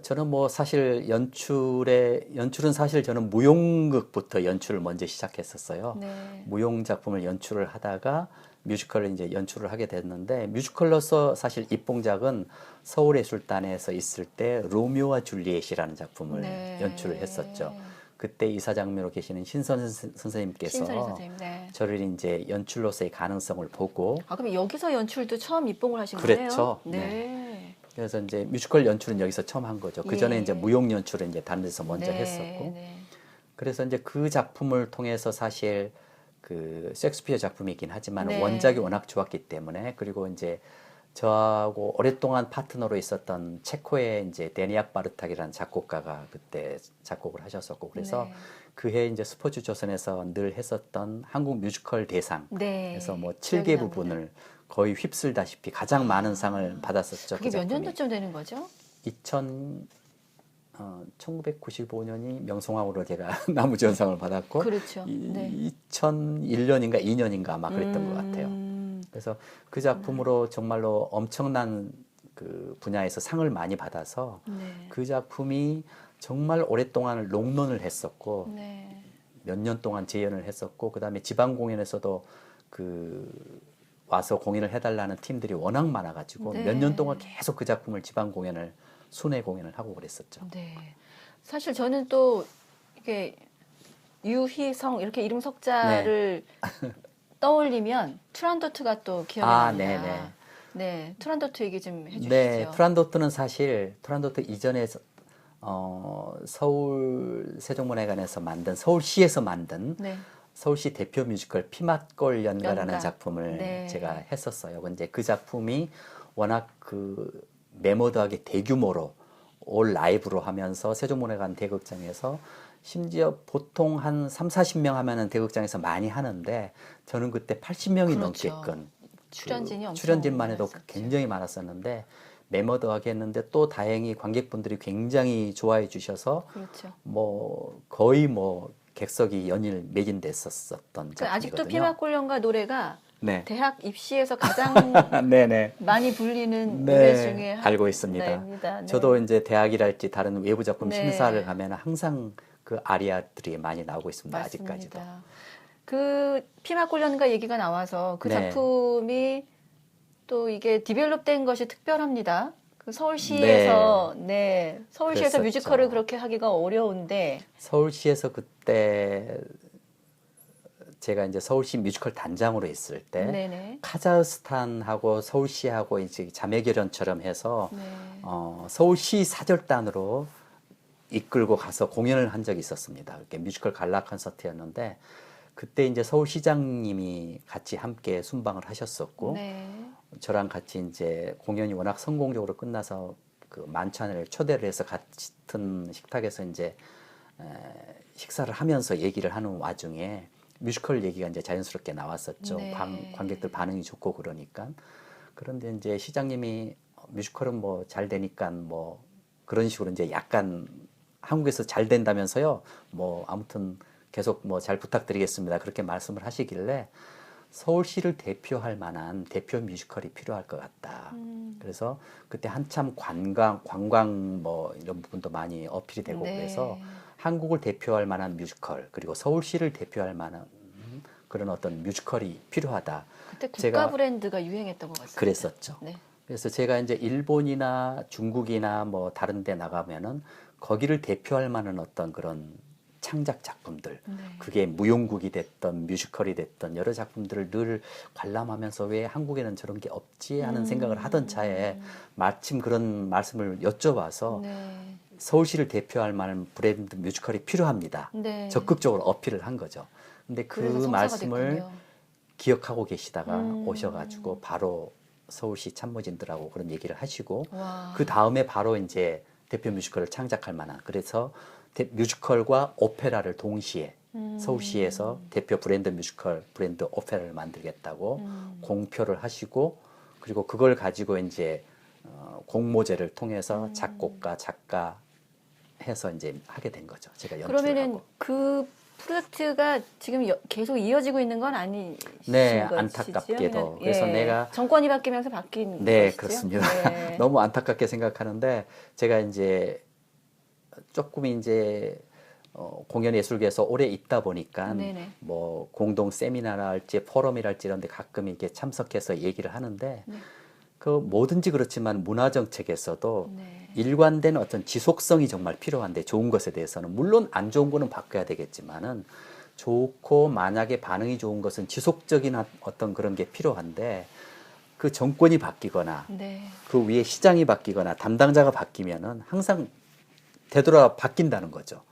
B: 저는 뭐 사실 연출은 사실 저는 무용극부터 연출을 먼저 시작했었어요.
A: 네.
B: 무용 작품을 연출을 하다가 뮤지컬을 이제 연출을 하게 됐는데, 뮤지컬로서 사실 입봉작은 서울예술단에서 있을 때 로미오와 줄리엣이라는 작품을
A: 네.
B: 연출을 했었죠. 그때 이사장면으로 계시는 선생님께서
A: 신선희 선생님. 네.
B: 저를 이제 연출로서의 가능성을 보고,
A: 그럼 여기서 연출도 처음 입봉을 하신
B: 그랬죠.
A: 거네요? 네.
B: 그래서 이제 뮤지컬 연출은 여기서 처음 한 거죠. 그 전에
A: 예.
B: 이제 무용 연출은 이제 다른 데서 먼저
A: 네.
B: 했었고.
A: 네.
B: 그래서 이제 그 작품을 통해서 사실 그 셰익스피어 작품이긴 하지만
A: 네.
B: 원작이 워낙 좋았기 때문에, 그리고 이제 저하고 오랫동안 파트너로 있었던 체코의 이제 데니악 바르탁이라는 작곡가가 그때 작곡을 하셨었고, 그래서
A: 네.
B: 그해 이제 스포츠 조선에서 늘 했었던 한국 뮤지컬 대상,
A: 네.
B: 그래서 뭐
A: 기억이
B: 7개
A: 납니다.
B: 부분을 거의 휩쓸다시피 가장 많은 상을 받았었죠.
A: 그게
B: 그
A: 몇
B: 작품이.
A: 년도쯤 되는 거죠?
B: 1995년이 명성황후로 제가 나무주연상을 받았고,
A: 그렇죠. 네.
B: 2001년인가 2년인가 아마 그랬던 것 같아요. 그래서 그 작품으로 정말로 엄청난 그 분야에서 상을 많이 받아서
A: 네.
B: 그 작품이 정말 오랫동안 롱런을 했었고,
A: 네.
B: 몇 년 동안 재연을 했었고, 그다음에 지방 공연에서도 그 와서 공연을 해달라는 팀들이 워낙 많아가지고
A: 네.
B: 몇 년 동안 계속 그 작품을 지방 공연을 순회 공연을 하고 그랬었죠.
A: 네. 사실 저는 또 이게 유희성 이렇게 이름 석자를 떠올리면 투란도트가 또 기억이 납니다.
B: 네네.
A: 네, 투란도트 얘기 좀 해주시죠.
B: 네, 투란도트는 사실 투란도트 이전에 서울 세종문화회관에서 만든, 서울시에서 만든
A: 네.
B: 서울시 대표 뮤지컬 피맛골 연가라는
A: 연가.
B: 작품을
A: 네.
B: 제가 했었어요. 근데 그 작품이 워낙 그 메모드하게 대규모로 올 라이브로 하면서 세종문화회관 대극장에서 심지어 보통 한 3, 40명 하면은 대극장에서 많이 하는데, 저는 그때 80명이
A: 그렇죠.
B: 넘게끔
A: 출연진이 엄청
B: 출연진만 해도
A: 많았었죠.
B: 굉장히 많았었는데, 메모드하게 했는데 또 다행히 관객분들이 굉장히 좋아해 주셔서
A: 그렇죠.
B: 뭐 거의 뭐 객석이 연일 매진됐었던
A: 그러니까 아직도
B: 작품이거든요.
A: 피맛골연가 노래가
B: 네.
A: 대학 입시에서 가장
B: 네네.
A: 많이 불리는
B: 네,
A: 노래 중에
B: 알고 있습니다.
A: 하나입니다. 네.
B: 저도 이제 대학이랄지 다른 외부 작품
A: 네.
B: 심사를 가면 항상 그 아리아들이 많이 나오고 있습니다.
A: 맞습니다.
B: 아직까지도.
A: 그 피막골련가 얘기가 나와서 그
B: 네.
A: 작품이 또 이게 디벨롭된 것이 특별합니다. 그 서울시에서 서울시에서
B: 그랬었죠.
A: 뮤지컬을 그렇게 하기가 어려운데
B: 서울시에서 그때 제가 이제 서울시 뮤지컬 단장으로 있을 때
A: 네네.
B: 카자흐스탄하고 서울시하고 이제 자매결연처럼 해서
A: 네.
B: 서울시 사절단으로 이끌고 가서 공연을 한 적이 있었습니다. 이렇게 뮤지컬 갈라 콘서트였는데 그때 이제 서울시장님이 같이 함께 순방을 하셨었고
A: 네.
B: 저랑 같이 이제 공연이 워낙 성공적으로 끝나서 그 만찬을 초대를 해서 같은 식탁에서 이제 식사를 하면서 얘기를 하는 와중에 뮤지컬 얘기가 이제 자연스럽게 나왔었죠.
A: 네.
B: 관객들 반응이 좋고 그러니까. 그런데 이제 시장님이 뮤지컬은 뭐 잘 되니까 뭐 그런 식으로 이제 약간 한국에서 잘 된다면서요. 뭐 아무튼 계속 뭐 잘 부탁드리겠습니다. 그렇게 말씀을 하시길래 서울시를 대표할 만한 대표 뮤지컬이 필요할 것 같다. 그래서 그때 한참 관광 뭐 이런 부분도 많이 어필이 되고
A: 네.
B: 그래서 한국을 대표할 만한 뮤지컬 그리고 서울시를 대표할 만한 그런 어떤 뮤지컬이 필요하다.
A: 그때 국가
B: 제가
A: 브랜드가 유행했던 것 같습니다.
B: 그랬었죠.
A: 네.
B: 그래서 제가 이제 일본이나 중국이나 뭐 다른 데 나가면은 거기를 대표할 만한 어떤 그런 창작 작품들,
A: 네.
B: 그게 무용국이 됐던 뮤지컬이 됐던 여러 작품들을 늘 관람하면서 왜 한국에는 저런 게 없지 하는 생각을 하던 차에 마침 그런 말씀을 여쭤봐서
A: 네.
B: 서울시를 대표할 만한 브랜드 뮤지컬이 필요합니다.
A: 네.
B: 적극적으로 어필을 한 거죠. 근데 그
A: 그래서 성사가
B: 말씀을
A: 됐군요.
B: 기억하고 계시다가 오셔가지고 바로 서울시 참모진들하고 그런 얘기를 하시고
A: 와.
B: 그 다음에 바로 이제 대표 뮤지컬을 창작할 만한 뮤지컬과 오페라를 동시에 서울시에서 대표 브랜드 뮤지컬, 브랜드 오페라를 만들겠다고 공표를 하시고 그리고 그걸 가지고 이제 공모제를 통해서 작곡가, 작가 해서 이제 하게 된 거죠. 제가 연출을
A: 그러면은
B: 하고.
A: 그 프로젝트가 지금 계속 이어지고 있는 건 아니신
B: 네,
A: 것이죠?
B: 안타깝게도. 그래서
A: 예.
B: 내가
A: 정권이 바뀌면서 바뀐
B: 네,
A: 것이죠?
B: 그렇습니다.
A: 네.
B: 너무 안타깝게 생각하는데 제가 이제 조금 이제 공연예술계에서 오래 있다 보니까
A: 네네.
B: 뭐 공동 세미나랄지 포럼이랄지 이런 데 가끔 이렇게 참석해서 얘기를 하는데
A: 네.
B: 그 뭐든지 그렇지만 문화 정책에서도
A: 네.
B: 일관된 어떤 지속성이 정말 필요한데 좋은 것에 대해서는 물론 안 좋은 거는 바꿔야 되겠지만은 좋고 만약에 반응이 좋은 것은 지속적인 어떤 그런 게 필요한데 그 정권이 바뀌거나
A: 네.
B: 그 위에 시장이 바뀌거나 담당자가 바뀌면은 항상 되돌아 바뀐다는 거죠.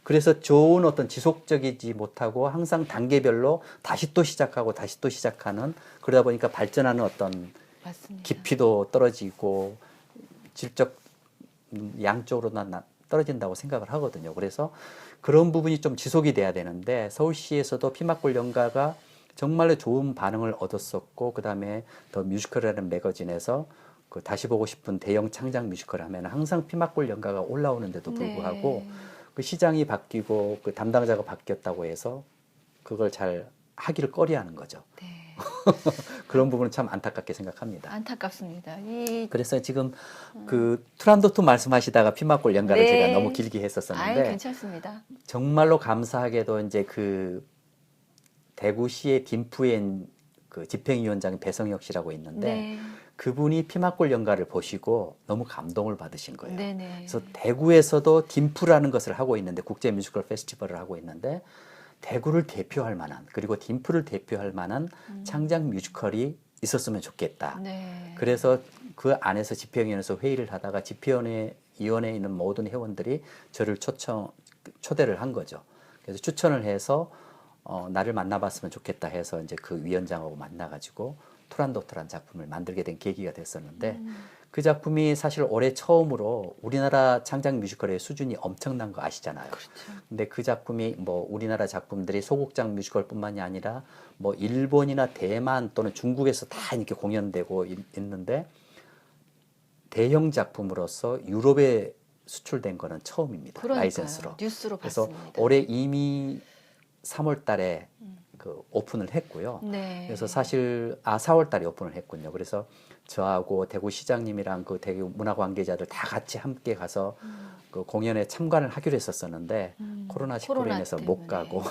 B: 그래서 좋은 어떤 지속적이지 못하고 항상 단계별로 다시 또 시작하고 다시 또 시작하는 그러다 보니까 발전하는 어떤
A: 맞습니다.
B: 깊이도 떨어지고 질적 양쪽으로 떨어진다고 생각을 하거든요. 그래서 그런 부분이 좀 지속이 돼야 되는데 서울시에서도 피막골 연가가 정말로 좋은 반응을 얻었었고 그다음에 더 뮤지컬이라는 매거진에서 그 다시 보고 싶은 대형 창작 뮤지컬 하면 항상 피막골 연가가 올라오는데도 불구하고
A: 네.
B: 그 시장이 바뀌고 그 담당자가 바뀌었다고 해서 그걸 잘 하기를 꺼려하는 거죠.
A: 네.
B: 그런 부분은 참 안타깝게 생각합니다.
A: 안타깝습니다.
B: 그래서 지금 그 투란도트 말씀하시다가 피막골 연가를
A: 네.
B: 제가 너무 길게 했었었는데
A: 괜찮습니다.
B: 정말로 감사하게도 이제 그 대구시의 딘프에 그 집행위원장 배성혁 씨라고 있는데
A: 네.
B: 그분이 피막골 연가를 보시고 너무 감동을 받으신 거예요.
A: 네네.
B: 그래서 대구에서도 딘프라는 것을 하고 있는데 국제 뮤지컬 페스티벌을 하고 있는데 대구를 대표할 만한 그리고 딘프를 대표할 만한 창작 뮤지컬이 있었으면 좋겠다.
A: 네.
B: 그래서 그 안에서 집행위원회에서 회의를 하다가 집행위원회에 있는 모든 회원들이 저를 초대를 한 거죠. 그래서 추천을 해서 나를 만나봤으면 좋겠다 해서 이제 그 위원장하고 만나가지고 투란도트란 작품을 만들게 된 계기가 됐었는데 그 작품이 사실 올해 처음으로 우리나라 창작 뮤지컬의 수준이 엄청난 거 아시잖아요.
A: 그렇죠.
B: 근데 그 작품이 뭐 우리나라 작품들이 소극장 뮤지컬뿐만이 아니라 뭐 일본이나 대만 또는 중국에서 다 이렇게 공연되고 있는데 대형 작품으로서 유럽에 수출된 거는 처음입니다.
A: 그러니까요.
B: 라이센스로.
A: 뉴스로
B: 그래서
A: 봤습니다.
B: 올해 이미 3월 달에 그 오픈을 했고요.
A: 네.
B: 그래서 사실 4월 달에 오픈을 했군요. 그래서 저하고 대구 시장님이랑 그 대구 문화 관계자들 다 같이 함께 가서 그 공연에 참관을 하기로 했었었는데 코로나19로
A: 코로나
B: 인해서
A: 때문에.
B: 못 가고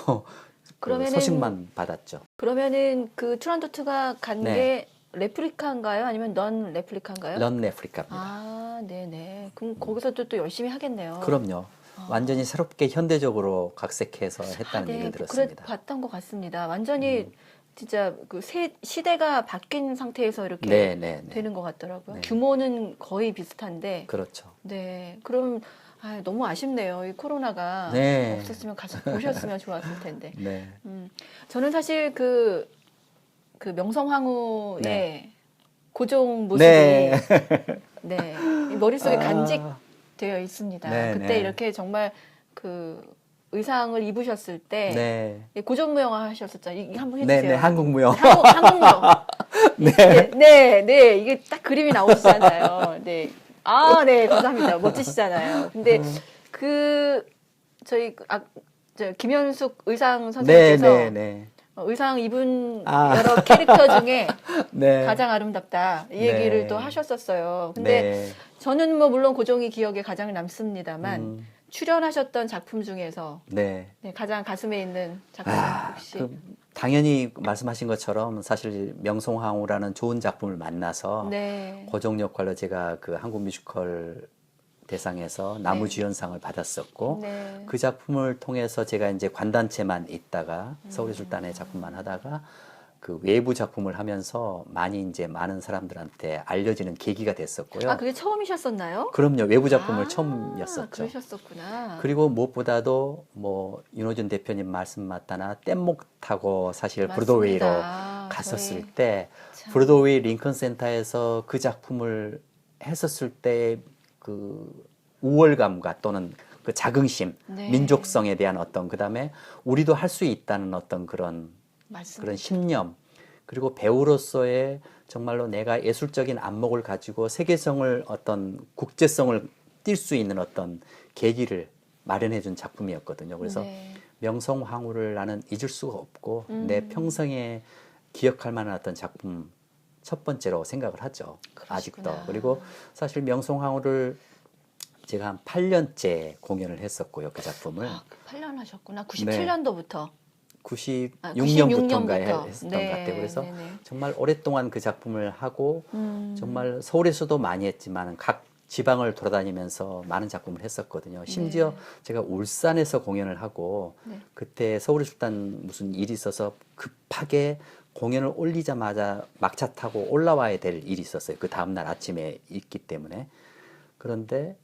B: 그
A: 그러면은-
B: 소식만 받았죠.
A: 그러면은 그 투란도트가 간
B: 네.
A: 게 레플리카인가요? 아니면 넌 레플리카인가요?
B: 런 아프리카입니다.
A: 아, 네네. 그럼 거기서도 또 열심히 하겠네요.
B: 그럼요. 완전히 새롭게 현대적으로 각색해서 했다는
A: 네,
B: 얘기를
A: 그래
B: 들었습니다.
A: 봤던 것 같습니다. 완전히 진짜 그 시대가 바뀐 상태에서 이렇게
B: 네, 네, 네.
A: 되는 것 같더라고요.
B: 네.
A: 규모는 거의 비슷한데,
B: 그렇죠.
A: 네. 그럼 너무 아쉽네요. 이 코로나가
B: 네.
A: 없었으면 가서 보셨으면 좋았을 텐데.
B: 네.
A: 저는 사실 그 명성황후의
B: 네.
A: 고종 모습이
B: 네.
A: 네, 이 머릿속에
B: 아.
A: 간직되어 있습니다.
B: 네,
A: 그때
B: 네.
A: 이렇게 정말 그 의상을 입으셨을 때
B: 네.
A: 고종무용 하셨었죠. 이게 한번
B: 네,
A: 해주세요.
B: 네. 한국무용.
A: 한국무용.
B: 네.
A: 네. 이게 딱 그림이 나오시잖아요. 네. 네. 감사합니다. 멋지시잖아요. 근데 저 김현숙 의상
B: 네,
A: 선생님께서
B: 네, 네.
A: 의상 입은
B: 아.
A: 여러 캐릭터 중에
B: 네.
A: 가장 아름답다 이 얘기를
B: 네.
A: 또 하셨었어요. 근데
B: 네.
A: 저는 뭐 물론 고종이 기억에 가장 남습니다만
B: 음,
A: 출연하셨던 작품 중에서
B: 네.
A: 가장 가슴에 있는 작품 혹시
B: 당연히 말씀하신 것처럼 사실 명성황후라는 좋은 작품을 만나서
A: 네.
B: 고종 역할로 제가 그 한국 뮤지컬 대상에서 나무주연상을 받았었고
A: 네.
B: 그 작품을 통해서 제가 이제 관단체만 있다가 서울예술단의 작품만 하다가 그 외부 작품을 하면서 많은 사람들한테 알려지는 계기가 됐었고요.
A: 그게 처음이셨었나요?
B: 그럼요. 외부 작품을 처음이었었죠.
A: 그러셨었구나.
B: 그리고 무엇보다도 뭐 윤호준 대표님 말씀 맞다나 뗏목 타고 사실
A: 맞습니다.
B: 브로드웨이로 갔었을
A: 저희
B: 때
A: 참.
B: 브로드웨이 링컨 센터에서 그 작품을 했었을 때 그 우월감과 또는 그 자긍심,
A: 네.
B: 민족성에 대한 어떤 그다음에 우리도 할 수 있다는 어떤 그런
A: 맞습니다.
B: 신념 그리고 배우로서의 정말로 내가 예술적인 안목을 가지고 세계성을 어떤 국제성을 띌 수 있는 어떤 계기를 마련해 준 작품이었거든요. 그래서
A: 네.
B: 명성황후를 나는 잊을 수가 없고 내 평생에 기억할 만한 어떤 작품 첫 번째로 생각을 하죠.
A: 그러시구나.
B: 아직도. 그리고 사실 명성황후를 제가 한 8년째 공연을 했었고요. 그 작품을.
A: 8년 하셨구나. 97년도부터.
B: 96년부터인가 했었던
A: 네.
B: 것 같아요. 그래서
A: 네네.
B: 정말 오랫동안 그 작품을 하고 정말 서울에서도 많이 했지만 각 지방을 돌아다니면서 많은 작품을 했었거든요. 심지어 제가 울산에서 공연을 하고
A: 네.
B: 그때 서울예술단 무슨 일이 있어서 급하게 공연을 올리자마자 막차 타고 올라와야 될 일이 있었어요. 그 다음날 아침에 있기 때문에. 그런데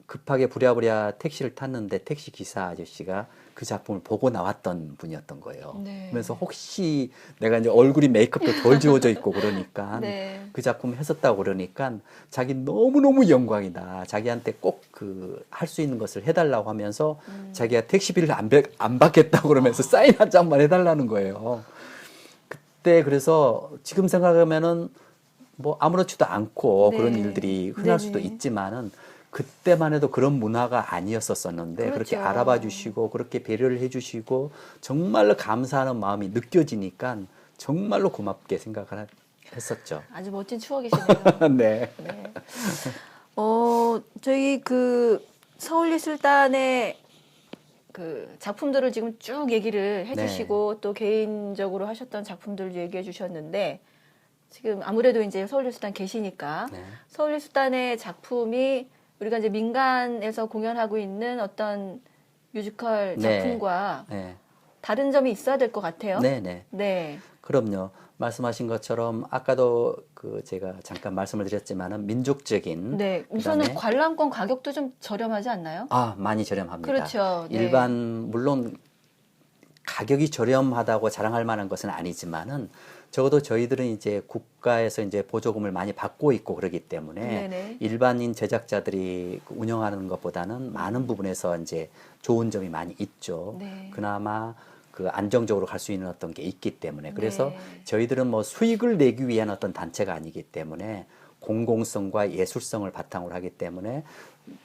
B: 급하게 부랴부랴 택시를 탔는데 택시 기사 아저씨가 그 작품을 보고 나왔던 분이었던 거예요.
A: 네.
B: 그래서 혹시 내가 이제 얼굴이 메이크업도 덜 지워져 있고 그러니까
A: 네.
B: 그 작품 했었다고 그러니까 자기 너무너무 영광이다. 자기한테 꼭 그 할 수 있는 것을 해달라고 하면서 자기가 택시비를 안 받겠다고 그러면서 사인 한 장만 해달라는 거예요. 그때 그래서 지금 생각하면은 뭐 아무렇지도 않고
A: 네.
B: 그런 일들이 흔할 수도
A: 네네.
B: 있지만은 그때만 해도 그런 문화가 아니었었는데
A: 그렇죠.
B: 그렇게 알아봐 주시고 그렇게 배려를 해 주시고 정말로 감사하는 마음이 느껴지니까 정말로 고맙게 생각을 했었죠.
A: 아주 멋진 추억이시네요.
B: 네.
A: 네. 저희 그 서울예술단의 그 작품들을 지금 쭉 얘기를 해주시고 또 개인적으로 하셨던 작품들을 얘기해 주셨는데 지금 아무래도 이제 서울예술단 계시니까
B: 네.
A: 서울예술단의 작품이 우리가 이제 민간에서 공연하고 있는 어떤 뮤지컬
B: 네.
A: 작품과
B: 네.
A: 다른 점이 있어야 될 것 같아요.
B: 네, 네.
A: 네.
B: 그럼요. 말씀하신 것처럼 아까도 그 제가 잠깐 말씀을 드렸지만은 민족적인
A: 네. 우선은
B: 그다음에
A: 관람권 가격도 좀 저렴하지 않나요?
B: 많이 저렴합니다.
A: 그렇죠. 네.
B: 일반 물론 가격이 저렴하다고 자랑할 만한 것은 아니지만은 적어도 저희들은 이제 국가에서 이제 보조금을 많이 받고 있고 그러기 때문에
A: 네네.
B: 일반인 제작자들이 운영하는 것보다는 많은 부분에서 이제 좋은 점이 많이 있죠.
A: 네.
B: 그나마 그 안정적으로 갈 수 있는 어떤 게 있기 때문에 그래서
A: 네.
B: 저희들은 뭐 수익을 내기 위한 어떤 단체가 아니기 때문에 공공성과 예술성을 바탕으로 하기 때문에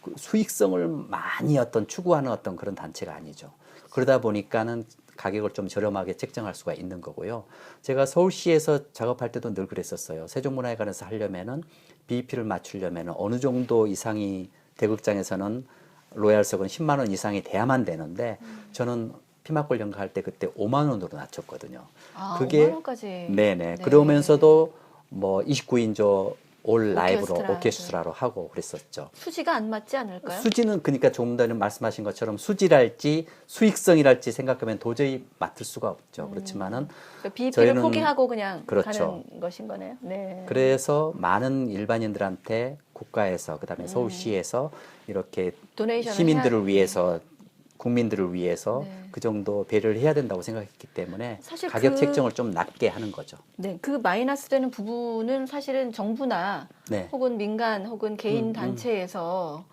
B: 그 수익성을 많이 어떤 추구하는 어떤 그런 단체가 아니죠. 그러다 보니까는 가격을 좀 저렴하게 책정할 수가 있는 거고요. 제가 서울시에서 작업할 때도 늘 그랬었어요. 세종문화회관에서 하려면은 BEP를 맞추려면은 어느 정도 이상이 대극장에서는 로얄석은 10만 원 이상이 돼야만 되는데 저는 피막골 연가할 때 그때 5만 원으로 낮췄거든요.
A: 아,
B: 그게
A: 5만 원까지.
B: 네네.
A: 네.
B: 그러면서도 뭐 29인조 올 라이브로
A: 오케스트라,
B: 오케스트라로 하고 그랬었죠.
A: 수지가 안 맞지 않을까요?
B: 수지는 그러니까 조금 전에 말씀하신 것처럼 수지랄지 수익성이랄지 생각하면 도저히 맡을 수가 없죠. 그렇지만은
A: BEP를
B: 저희는-
A: 포기하고 그냥
B: 그렇죠.
A: 가는 것인 거네요. 네.
B: 그래서 많은 일반인들한테 국가에서 그다음에 서울시에서 이렇게
A: 도네이션을
B: 시민들을
A: 해야-
B: 위해서 국민들을 위해서
A: 네.
B: 그 정도 배려를 해야 된다고 생각했기 때문에
A: 사실
B: 가격
A: 그-
B: 책정을 좀 낮게 하는 거죠.
A: 네, 그 마이너스 되는 부분은 사실은 정부나
B: 네.
A: 혹은 민간 혹은 개인 단체에서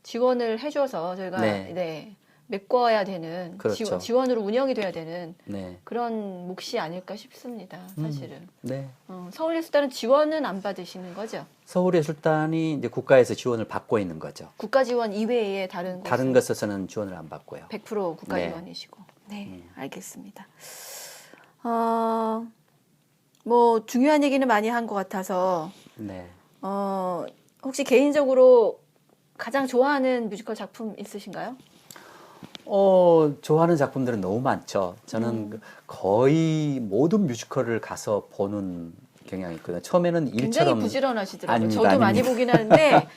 A: 지원을 해줘서 저희가
B: 네.
A: 네, 메꿔야 되는
B: 그렇죠.
A: 지원으로 운영이 돼야 되는
B: 네.
A: 그런 몫이 아닐까 싶습니다. 사실은
B: 네.
A: 서울예술단은 지원은 안 받으시는 거죠?
B: 서울예술단이 이제 국가에서 지원을 받고 있는 거죠.
A: 국가 지원 이외에 다른
B: 다른 것에서는 지원을 안 받고요.
A: 100% 국가
B: 네.
A: 지원이시고. 네, 알겠습니다. 뭐 중요한 얘기는 많이 한 것 같아서
B: 네.
A: 혹시 개인적으로 가장 좋아하는 뮤지컬 작품 있으신가요?
B: 좋아하는 작품들은 너무 많죠. 저는 거의 모든 뮤지컬을 가서 보는 경향이 있거든요. 처음에는
A: 굉장히
B: 일처럼
A: 부지런하시더라고요.
B: 아닙니다,
A: 저도 많이
B: 아닙니다.
A: 보긴 하는데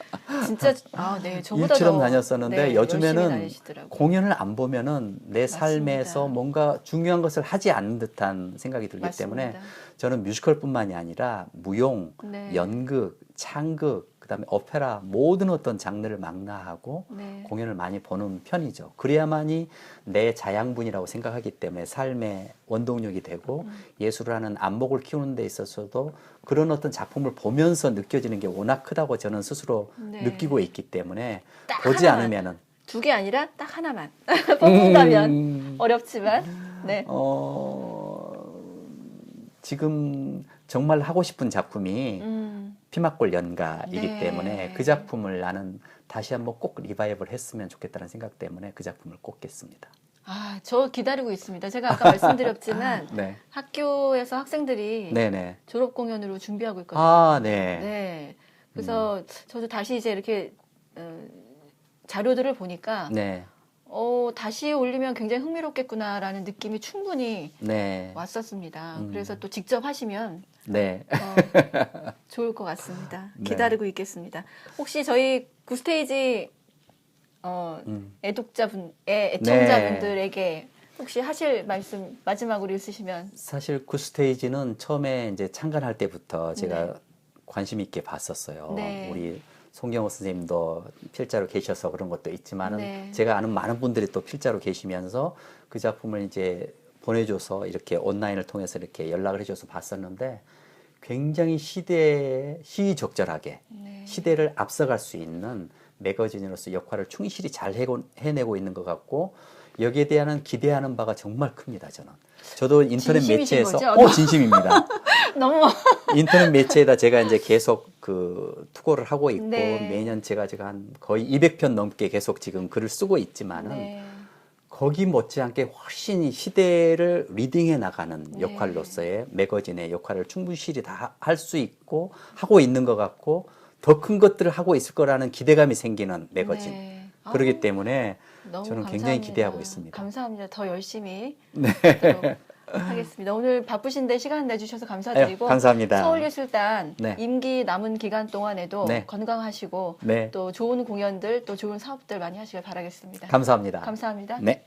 A: 진짜 네, 저보다
B: 일처럼
A: 더
B: 다녔었는데
A: 네, 열심히
B: 요즘에는
A: 다니시더라고요.
B: 공연을 안 보면은 내
A: 맞습니다.
B: 삶에서 뭔가 중요한 것을 하지 않는 듯한 생각이 들기
A: 맞습니다.
B: 때문에 저는 뮤지컬뿐만이 아니라 무용,
A: 네.
B: 연극, 창극, 그다음에 오페라 모든 어떤 장르를 망라하고
A: 네.
B: 공연을 많이 보는 편이죠. 그래야만이 내 자양분이라고 생각하기 때문에 삶의 원동력이 되고 예술을 하는 안목을 키우는 데 있어서도 그런 어떤 작품을 보면서 느껴지는 게 워낙 크다고 저는 스스로
A: 네.
B: 느끼고 있기 때문에
A: 딱
B: 보지
A: 하나만.
B: 않으면은
A: 두 개 아니라 딱 하나만 뽑는다면 어렵지만 네.
B: 지금 정말 하고 싶은 작품이 피막골 연가이기
A: 네.
B: 때문에 그 작품을 나는 다시 한번 꼭 리바이벌 했으면 좋겠다는 생각 때문에 그 작품을 꼽겠습니다.
A: 저 기다리고 있습니다. 제가 아까 말씀드렸지만
B: 네.
A: 학교에서 학생들이
B: 네네.
A: 졸업 공연으로 준비하고 있거든요.
B: 아, 네.
A: 네. 그래서 저도 다시 이제 이렇게 자료들을 보니까
B: 네.
A: 다시 올리면 굉장히 흥미롭겠구나라는 느낌이 충분히
B: 네.
A: 왔었습니다. 그래서 또 직접 하시면
B: 네.
A: 좋을 것 같습니다.
B: 네.
A: 기다리고 있겠습니다. 혹시 저희 구스테이지 애청자분들에게 혹시 하실 말씀 마지막으로 있으시면
B: 사실 그 스테이지는 처음에 이제 창간할 때부터 제가
A: 네.
B: 관심 있게 봤었어요.
A: 네.
B: 우리 송경호 선생님도 필자로 계셔서 그런 것도 있지만은
A: 네.
B: 제가 아는 많은 분들이 또 필자로 계시면서 그 작품을 이제 보내줘서 이렇게 온라인을 통해서 이렇게 연락을 해줘서 봤었는데 굉장히 시의적절하게
A: 네.
B: 시대를 앞서갈 수 있는 매거진으로서 역할을 충실히 잘 해내고 있는 것 같고 여기에 대한 기대하는 바가 정말 큽니다. 저도 인터넷
A: 진심이신
B: 매체에서
A: 거죠?
B: 진심입니다.
A: 너무
B: 인터넷 매체에다 제가 이제 계속 그 투고를 하고 있고
A: 네.
B: 매년 제가 지금 한 거의 200편 넘게 계속 지금 글을 쓰고 있지만은
A: 네.
B: 거기 못지않게 훨씬 이 시대를 리딩해 나가는
A: 네.
B: 역할로서의 매거진의 역할을 충분히 다 할 수 있고 하고 있는 것 같고 더 큰 것들을 하고 있을 거라는 기대감이 생기는 매거진.
A: 네.
B: 그렇기 때문에
A: 너무
B: 저는
A: 감사합니다.
B: 굉장히 기대하고 있습니다.
A: 감사합니다. 더 열심히
B: 네.
A: 하도록 하겠습니다. 오늘 바쁘신데 시간 내주셔서 감사드리고
B: 아유, 감사합니다.
A: 서울예술단
B: 네.
A: 임기 남은 기간 동안에도
B: 네.
A: 건강하시고
B: 네.
A: 또 좋은 공연들 또 좋은 사업들 많이 하시길 바라겠습니다.
B: 감사합니다.
A: 감사합니다.
B: 네.